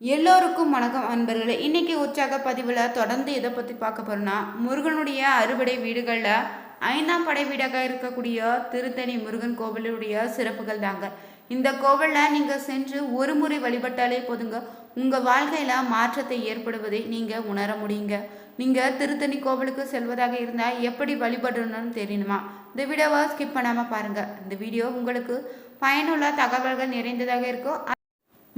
எல்லோருக்கும் வணக்கம் அன்பர்களே. இன்னைக்கு உற்சாக பதிவில் தொடர்ந்து எதை பற்றி பார்க்க போறோம்னா, முருகனுடைய அறுபடை வீடுகளில் 5ஆம் படை வீடாக இருக்கக்கூடிய திருத்தணி முருகன் கோவிலுடைய சிறப்புகள் தாங்க. இந்த கோவிலில் நீங்கள் சென்று ஒரு முறை வழிபட்டாலே போதுங்க, உங்கள் வாழ்க்கையில் மாற்றத்தை ஏற்படுவதை நீங்கள் உணர முடியுங்க. நீங்கள் திருத்தணி கோவிலுக்கு செல்வதாக இருந்தால் எப்படி வழிபடணும்னு தெரியணுமா? இந்த வீடியோவை ஸ்கிப் பண்ணாமல் பாருங்கள். இந்த வீடியோ உங்களுக்கு பயனுள்ள தகவல்கள் நிறைந்ததாக இருக்கும்.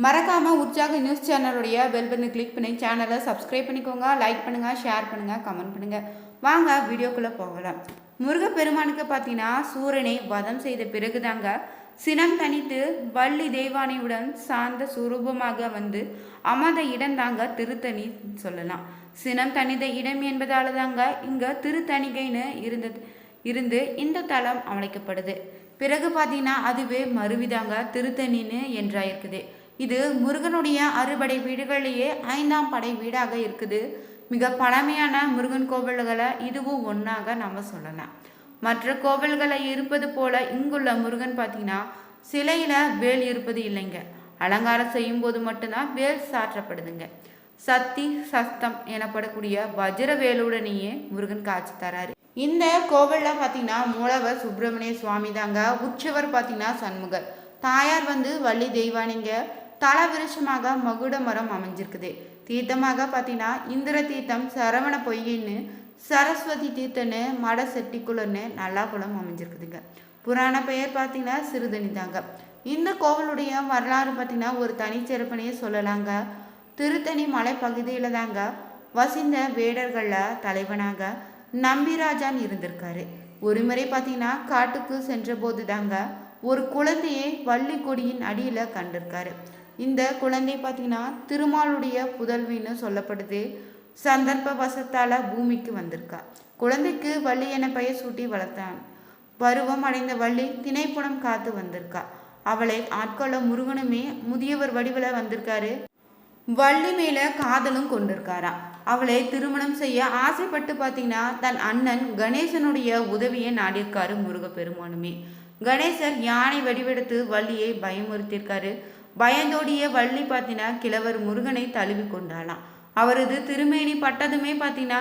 மறக்காமல் உற்சாக நியூஸ் சேனலுடைய பெல் பட்டனை கிளிக் பண்ணி சேனலை சப்ஸ்கிரைப் பண்ணிக்கோங்க. லைக் பண்ணுங்கள், ஷேர் பண்ணுங்கள், கமெண்ட் பண்ணுங்கள். வாங்க வீடியோக்குள்ளே போகலாம். முருகப்பெருமானுக்கு பார்த்தீங்கன்னா சூரனை வதம் செய்த பிறகு தாங்க சினம் தனித்து வள்ளி தெய்வானையுடன் சார்ந்த சுரூபமாக வந்து அமர்ந்த இடம் தாங்க திருத்தணி சொல்லலாம். சினம் தனித்த இடம் என்பதால தாங்க இங்கே திருத்தணிகைன்னு இருந்து இந்த தலம் அமைக்கப்படுது. பிறகு பார்த்தீங்கன்னா அதுவே மறுவிதாங்க திருத்தணின்னு என்றாயிருக்குது. இது முருகனுடைய அறுபடை வீடுகளிலேயே 5ஆம் படை வீடாக இருக்குது. மிக பழமையான முருகன் கோவில்களை இதுவும் ஒன்றாக நம்ம சொல்லலாம். மற்ற கோவில்களை இருப்பது போல இங்குள்ள முருகன் பார்த்தீங்கன்னா சிலையில் வேல் இருப்பது இல்லைங்க. அலங்காரம் செய்யும் போது மட்டும்தான் வேல் சாற்றப்படுதுங்க. சக்தி சஸ்தம் எனப்படக்கூடிய வஜ்ர வேலுடனேயே முருகன் காட்சி தராரு. இந்த கோவிலில் பார்த்தீங்கன்னா மூலவர் சுப்பிரமணிய சுவாமி தாங்க. உற்சவர் பார்த்தீங்கன்னா சண்முகர். தாயார் வந்து வள்ளி தெய்வானிங்க. தல விருஷமாக மகுட மரம் அமைஞ்சிருக்குது. தீர்த்தமாக பார்த்தீங்கன்னா இந்திர தீர்த்தம், சரவண பொய்யின்னு, சரஸ்வதி தீர்த்தன்னு, மட செட்டிக்குளன்னு நல்லா குளம் அமைஞ்சிருக்குதுங்க. புராண பெயர் பார்த்தீங்கன்னா சிறுதணி தாங்க. இந்த கோவிலுடைய வரலாறு பார்த்தீங்கன்னா ஒரு தனிச்சிறப்பனையே சொல்லலாங்க. திருத்தணி மலை பகுதியில் தாங்க வசிந்த வேடர்களில் தலைவனாக நம்பிராஜான் இருந்திருக்காரு. ஒரு முறை பார்த்தீங்கன்னா காட்டுக்கு சென்ற போது தாங்க ஒரு குழந்தையை வள்ளி கொடியின் அடியில் கண்டிருக்காரு. இந்த குழந்தை பார்த்தீங்கன்னா திருமாலுடைய புதல்வின்னு சொல்லப்படுது. சந்தர்ப்ப வசத்தால் பூமிக்கு வந்திருக்கா. குழந்தைக்கு வள்ளி என பெயர் சூட்டி வளர்த்தான். பருவம் அடைந்த வள்ளி திணைப்புணம் காத்து வந்திருக்கா. அவளை ஆட்கொள்ள முருகனுமே முதியவர் வடிவில் வந்திருக்காரு. வள்ளி மேலே காதலும் கொண்டிருக்காரா. அவளை திருமணம் செய்ய ஆசைப்பட்டு பார்த்தீங்கன்னா தன் அண்ணன் கணேசனுடைய உதவியை நாடியிருக்காரு முருகப்பெருமானுமே. கணேசர் யானை வடிவெடுத்து வள்ளியை பயமுறுத்தியிருக்காரு. பயந்தோடிய வள்ளி பார்த்தீங்கன்னா கிழவர் முருகனை தழுவி கொண்டாளாம். அவரது திருமேனி பட்டதுமே பார்த்தீங்கன்னா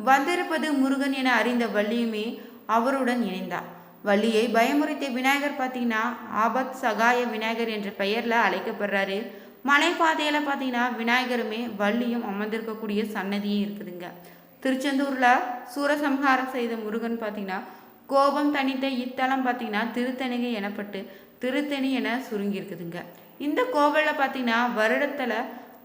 வந்திருப்பது முருகன் என அறிந்த வள்ளியுமே அவருடன் இணைந்தார். வள்ளியை பயமுறுத்திய விநாயகர் பார்த்தீங்கன்னா ஆபத் சகாய விநாயகர் என்ற பெயரில் அழைக்கப்படுறாரு. மலைப்பாதையில் பார்த்தீங்கன்னா விநாயகருமே வள்ளியும் அமர்ந்திருக்கக்கூடிய சன்னதியும் இருக்குதுங்க. திருச்செந்தூரில் சூரசம்ஹாரம் செய்த முருகன் பார்த்தீங்கன்னா கோபம் தனித்த இத்தலம் பார்த்தீங்கன்னா திருத்தணிகை எனப்பட்டு திருத்தணி என சுருங்கி இருக்குதுங்க. இந்த கோவிலில் பார்த்தீங்கன்னா வருடத்தில்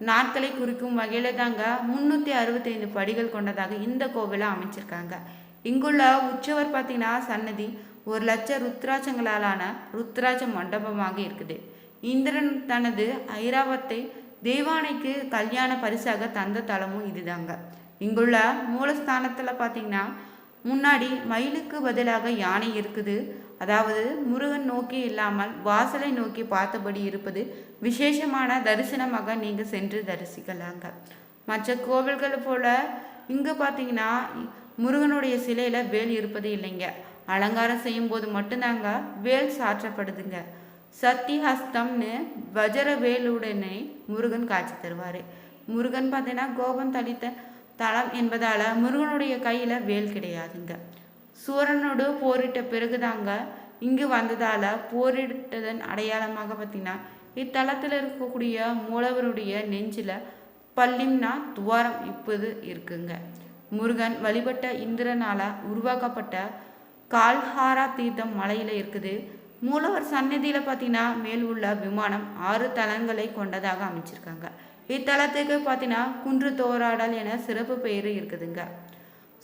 நாட்களை குறிக்கும் வகையில் தாங்க 365 படிகள் கொண்டதாக இந்த கோவிலை அமைச்சிருக்காங்க. இங்குள்ள உற்சவர் பார்த்தீங்கன்னா சன்னதி 1,00,000 ருத்ராட்சங்களாலான ருத்ராட்ச மண்டபமாக இருக்குது. இந்திரன் தனது ஐராவத்தை தெய்வானைக்கு கல்யாண பரிசாக தந்த தலமும் இதுதாங்க. இங்குள்ள மூலஸ்தானத்தில் பார்த்தீங்கன்னா முன்னாடி மயிலுக்கு பதிலாக யானை இருக்குது. அதாவது முருகன் நோக்கி இல்லாமல் வாசலை நோக்கி பார்த்தபடி இருப்பது விசேஷமான தரிசனமாக நீங்கள் சென்று தரிசிக்கலாங்க. மற்ற கோவில்கள் போல இங்கே பார்த்தீங்கன்னா முருகனுடைய சிலையில் வேல் இருப்பது இல்லைங்க. அலங்காரம் செய்யும் போது மட்டும்தாங்க வேல் சாற்றப்படுதுங்க. சக்தி ஹஸ்தம்னு வஜர வேலுடனே முருகன் காட்சி தருவார். முருகன் பார்த்தீங்கன்னா கோபம் தளித்த தலம் என்பதால் முருகனுடைய கையில் வேல் கிடையாதுங்க. சூரனோடு போரிட்ட பிறகுதாங்க இங்கு வந்ததால் போரிட்டதன் அடையாளமாக பார்த்தீங்கன்னா இத்தலத்தில் இருக்கக்கூடிய மூலவருடைய நெஞ்சில் பல்லிம்னா துவாரம் இப்போது இருக்குங்க. முருகன் வழிபட்ட இந்திரனால் உருவாக்கப்பட்ட கால்ஹாரா தீர்த்தம் மலையில் இருக்குது. மூலவர் சன்னதியில் பார்த்தீங்கன்னா மேல் உள்ள விமானம் 6 தலங்களை கொண்டதாக அமைச்சிருக்காங்க. இத்தலத்துக்கு பார்த்தீங்கன்னா குன்று தோராடல் என சிறப்பு பெயர் இருக்குதுங்க.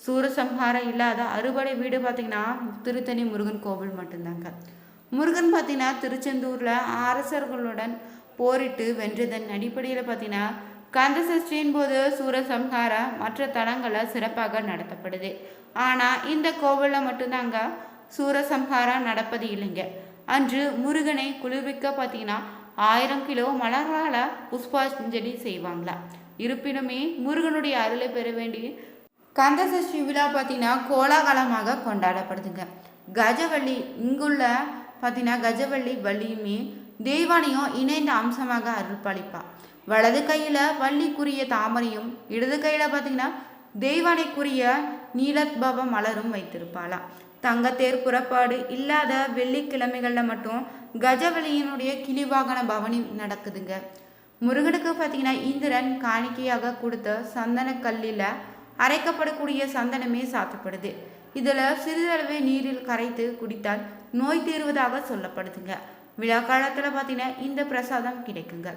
சூரசம்ஹாரம் இல்லாத அறுபடை வீடு பார்த்தீங்கன்னா திருத்தணி முருகன் கோவில் மட்டும்தாங்க. முருகன் பார்த்தீங்கன்னா திருச்செந்தூரில் அரசர்களுடன் போரிட்டு வென்றதன் அடிப்படையில் பார்த்தீங்கன்னா கந்த சஷ்டியின் போது சூரசம்ஹாரம் மற்ற தலங்களில் சிறப்பாக நடத்தப்படுது. ஆனால் இந்த கோவிலில் மட்டும்தாங்க சூரசம்ஹாரம் நடப்பது இல்லைங்க. அன்று முருகனை குளிர்விக்க பார்த்தீங்கன்னா 1000 கிலோ மலர்களால் புஷ்பாஞ்சலி செய்வாங்களா. இருப்பினுமே முருகனுடைய அருளை பெற வேண்டி கந்த சஷ்டி விழா பார்த்தீங்கன்னா கோலாகலமாக கொண்டாடப்படுதுங்க. கஜவள்ளி இங்குள்ள பார்த்தீங்கன்னா கஜவள்ளி வள்ளியுமே தெய்வானையும் இணைந்த அம்சமாக அருள் பாலிப்பா. வலது கையில் வள்ளிக்குரிய தாமரையும் இடது கையில் பார்த்தீங்கன்னா தெய்வானைக்குரிய நீலத்பவ மலரும் வைத்திருப்பாளாம். தங்கத்தேர் புறப்பாடு இல்லாத வெள்ளிக்கிழமைகளில் மட்டும் கஜவலியினுடைய கிளிவாகன பவனி நடக்குதுங்க. முருகனுக்கு பார்த்தீங்கன்னா இந்திரன் காணிக்கையாக கொடுத்த சந்தன கல்லில் அரைக்கப்படக்கூடிய சந்தனமே சாத்தப்படுது. இதில் சிறிதளவே நீரில் கரைத்து குடித்தால் நோய் தீர்வதாக சொல்லப்படுதுங்க. விழா காலத்தில் பார்த்தீங்கன்னா இந்த பிரசாதம் கிடைக்குங்க.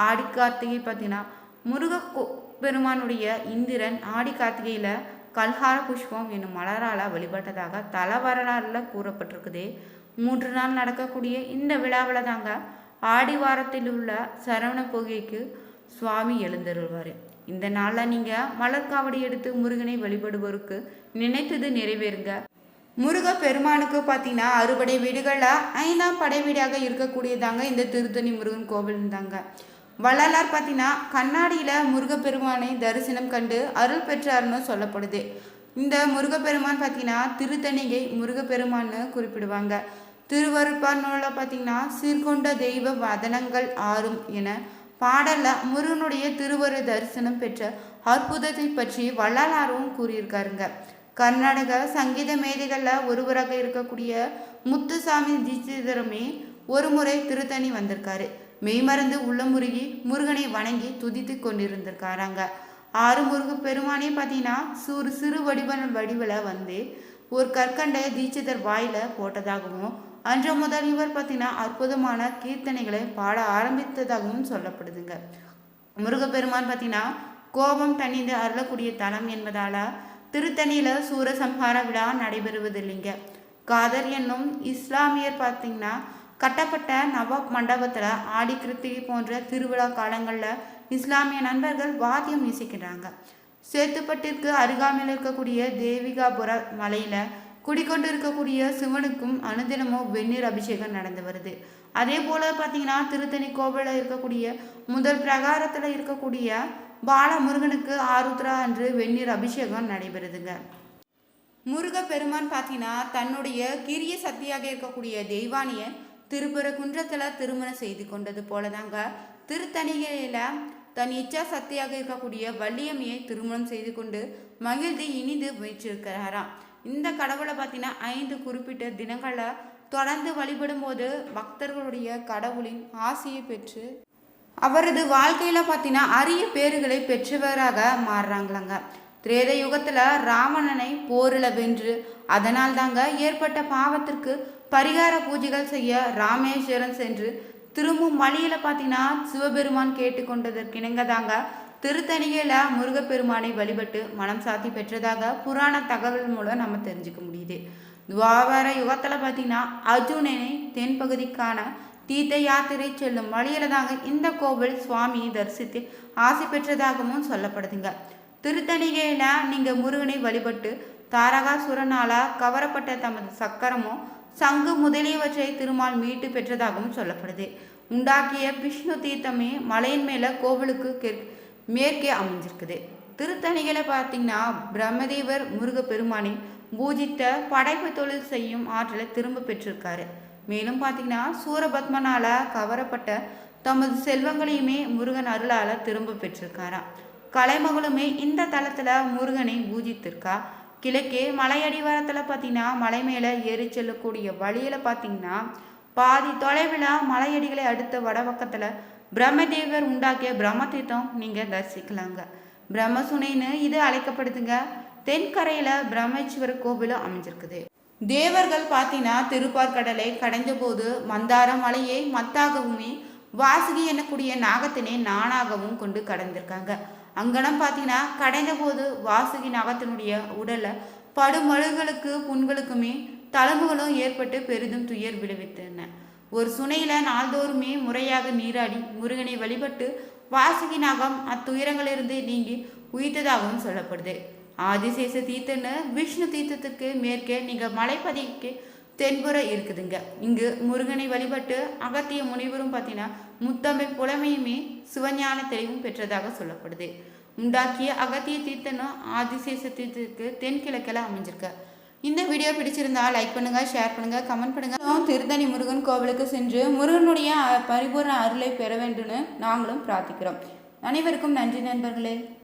ஆடி கார்த்திகை பார்த்தீங்கன்னா முருக பெருமானுடைய இந்திரன் ஆடி கார்த்திகையில் கல்ஹார புஷ்பம் என்னும் மலரால் வழிபட்டதாக தல வரலாறில் கூறப்பட்டிருக்குது. 3 நாள் நடக்கக்கூடிய இந்த விழாவில் தாங்க ஆடி வாரத்தில் உள்ள சரவண பொகைக்கு சுவாமி எழுந்தருள்வார். இந்த நாளில் நீங்கள் மலர்காவடி எடுத்து முருகனை வழிபடுவோருக்கு நினைத்தது நிறைவேறுங்க. முருக பெருமானுக்கு பார்த்தீங்கன்னா அறுபடை வீடுகளில் 5ஆம் படை வீடாக இருக்கக்கூடியதாங்க இந்த திருத்தணி முருகன் கோவில் தாங்க. வள்ளலார் பார்த்தீங்கன்னா கண்ணாடியில் முருகப்பெருமானை தரிசனம் கண்டு அருள் பெற்றார்னு சொல்லப்படுது. இந்த முருகப்பெருமான் பார்த்தீங்கன்னா திருத்தணிகை முருகப்பெருமான்னு குறிப்பிடுவாங்க. திருவருட்பார் நூலில் பார்த்தீங்கன்னா சீர்கொண்ட தெய்வ வதனங்கள் ஆறும் என பாடலில் முருகனுடைய திருவரு தரிசனம் பெற்ற அற்புதத்தை பற்றி வள்ளலாரும் கூறியிருக்காருங்க. கர்நாடக சங்கீத மேதைகளில் ஒருவராக இருக்கக்கூடிய முத்துசாமி தீட்சிதருமே ஒரு முறை திருத்தணி வந்திருக்காரு. மெய்மறந்து உள்ளமுருகி முருகனை வணங்கி துதித்து கொண்டிருந்திருக்காராங்க. முருக பெருமானே பார்த்தீங்கன்னா சிறு வடிவில் வந்து ஒரு கற்கண்டை தீட்சிதர் வாயில போட்டதாகவும் அன்று முதல் இவர் பார்த்தீங்கன்னா அற்புதமான கீர்த்தனைகளை பாட ஆரம்பித்ததாகவும் சொல்லப்படுதுங்க. முருகப்பெருமான் பார்த்தீங்கன்னா கோபம் தணிந்து அருளக்கூடிய தலம் என்பதால திருத்தணியில் சூரசம்ஹார விழா நடைபெறுவதில்லைங்க. காதர் என்னும் இஸ்லாமியர் பார்த்தீங்கன்னா கட்டப்பட்ட நவாப் மண்டபத்தில் ஆடி கிருத்திகை போன்ற திருவிழா காலங்களில் இஸ்லாமிய நண்பர்கள் வாத்தியம் இசைக்கிறாங்க. சேத்துப்பட்டிற்கு அருகாமையில் இருக்கக்கூடிய தேவிகாபுர மலையில் குடிக்கொண்டு இருக்கக்கூடிய சிவனுக்கும் அனுதினமும் வெந்நீர் அபிஷேகம் நடந்து வருது. அதே போல் பார்த்தீங்கன்னா திருத்தணி கோவிலில் இருக்கக்கூடிய முதல் பிரகாரத்தில் இருக்கக்கூடிய பாலமுருகனுக்கு ஆருத்ரா அன்று வெந்நீர் அபிஷேகம் நடைபெறுதுங்க. முருகப்பெருமான் பார்த்தீங்கன்னா தன்னுடைய கிரிய சக்தியாக இருக்கக்கூடிய தெய்வானியை திருப்பரங்குன்றத்தில் திருமணம் செய்து கொண்டது போலதாங்க திருத்தணிகையில் தன் இச்சா சக்தியாக இருக்கக்கூடிய வள்ளியம்மையை திருமணம் செய்து கொண்டு மகிழ்ந்து இனிது முயற்சிருக்கிறாராம். இந்த கடவுளை பார்த்தீங்கன்னா 5 குறிப்பிட்ட தினங்களில் தொடர்ந்து வழிபடும் போது பக்தர்களுடைய கடவுளின் ஆசையை பெற்று அவரது வாழ்க்கையில் பார்த்தீங்கன்னா அரிய பேறுகளை பெற்றவராக மாறுறாங்களாங்க. திரேத யுகத்தில் ராவணனை போரில் வென்று அதனால் தாங்க ஏற்பட்ட பாவத்திற்கு பரிகார பூஜைகள் செய்ய ராமேஸ்வரம் சென்று திரும்பும் வழியில் பார்த்தீங்கன்னா சிவபெருமான் கேட்டுக்கொண்டதற்கிணங்க தாங்க திருத்தணிகையில் முருகப்பெருமானை வழிபட்டு மனம் சாத்தி பெற்றதாக புராண தகவல் மூலம் நம்ம தெரிஞ்சுக்க முடியுது. துவாபர யுகத்தில் பார்த்தீங்கன்னா அர்ஜுனனை தென்பகுதிக்கான தீர்த்த யாத்திரை செல்லும் வழியில் தாங்க இந்த கோவில் சுவாமியை தரிசித்து ஆசை பெற்றதாகவும் சொல்லப்படுதுங்க. திருத்தணிகையில் நீங்கள் முருகனை வழிபட்டு தாரகாசுரனால் கவரப்பட்ட தமது சக்கரமும் சங்கு முதலியவற்றை திருமால் மீட்டு பெற்றதாகவும் சொல்லப்படுது. உண்டாக்கிய விஷ்ணு தீர்த்தமே மலையின் மேலே கோவிலுக்கு மேற்கே அமைஞ்சிருக்குது. திருத்தணிகளை பார்த்தீங்கன்னா பிரம்மதேவர் முருகப்பெருமானை பூஜித்த படைப்பு தொழில் செய்யும் ஆற்றலை திரும்ப பெற்றிருக்காரு. மேலும் பார்த்தீங்கன்னா சூரபத்மனால் கவரப்பட்ட தமது செல்வங்களையுமே முருகன் அருளால் திரும்ப பெற்றிருக்காராம். கலைமகளுமே இந்த தளத்தில் முருகனை பூஜித்திருக்கா. கிழக்கே மலையடிவாரத்தில் பார்த்தீங்கன்னா மலை மேலே ஏறி செல்லக்கூடிய வழியில் பார்த்தீங்கன்னா பாதி தொலைவில் மலையடிகளை அடுத்த வடபக்கத்தில் பிரம்மதேவர் உண்டாக்கிய பிரம்ம தீர்த்தம் நீங்கள் தரிசிக்கலாங்க. பிரம்மசுனைன்னு இது அழைக்கப்படுதுங்க. தென்கரையில் பிரம்மேஸ்வரர் கோவிலும் அமைஞ்சிருக்குது. தேவர்கள் பார்த்தீங்கன்னா திருப்பார்கடலை கடைந்த போது மந்தார மலையை மத்தாகவுமே வாசுகி எனக்கூடிய நாகத்தினை நானாகவும் கொண்டு கடந்திருக்காங்க. அங்கனம் பார்த்தீங்கன்னா கடைந்த போது வாசுகி நாகத்தினுடைய உடலில் படுமழுகளுக்கு புண்களுக்குமே தழும்புகளும் ஏற்பட்டு பெரிதும் துயர் விளைவித்தன. ஒரு சுனையில் நாள்தோறுமே முறையாக நீராடி முருகனை வழிபட்டு வாசுகி நாகம் அத்துயரங்களிலிருந்து நீங்கி உயிர்த்ததாகவும் சொல்லப்படுது. ஆதிசேஷ தீர்த்தன்னு விஷ்ணு தீர்த்தத்துக்கு மேற்கே நீங்கள் மலைப்பதிக்கு தென்புற இருக்குதுங்க. இங்கு முருகனை வழிபட்டு அகத்திய முனிவரும் பார்த்தீங்கன்னா முத்தமிழ் புலமையுமே சிவஞான தெளிவும் பெற்றதாக சொல்லப்படுது. உண்டாக்கிய அகத்திய தீர்த்தனும் ஆதிசேஷ தீர்த்தத்துக்கு தென்கிழக்கில் அமைஞ்சிருக்க. இந்த வீடியோ பிடிச்சிருந்தா லைக் பண்ணுங்க, ஷேர் பண்ணுங்க, கமெண்ட் பண்ணுங்க. திருத்தணி முருகன் கோவிலுக்கு சென்று முருகனுடைய பரிபூர்ண அருளை பெற வேண்டும்னு நாங்களும் பிரார்த்திக்கிறோம். அனைவருக்கும் நன்றி நண்பர்களே.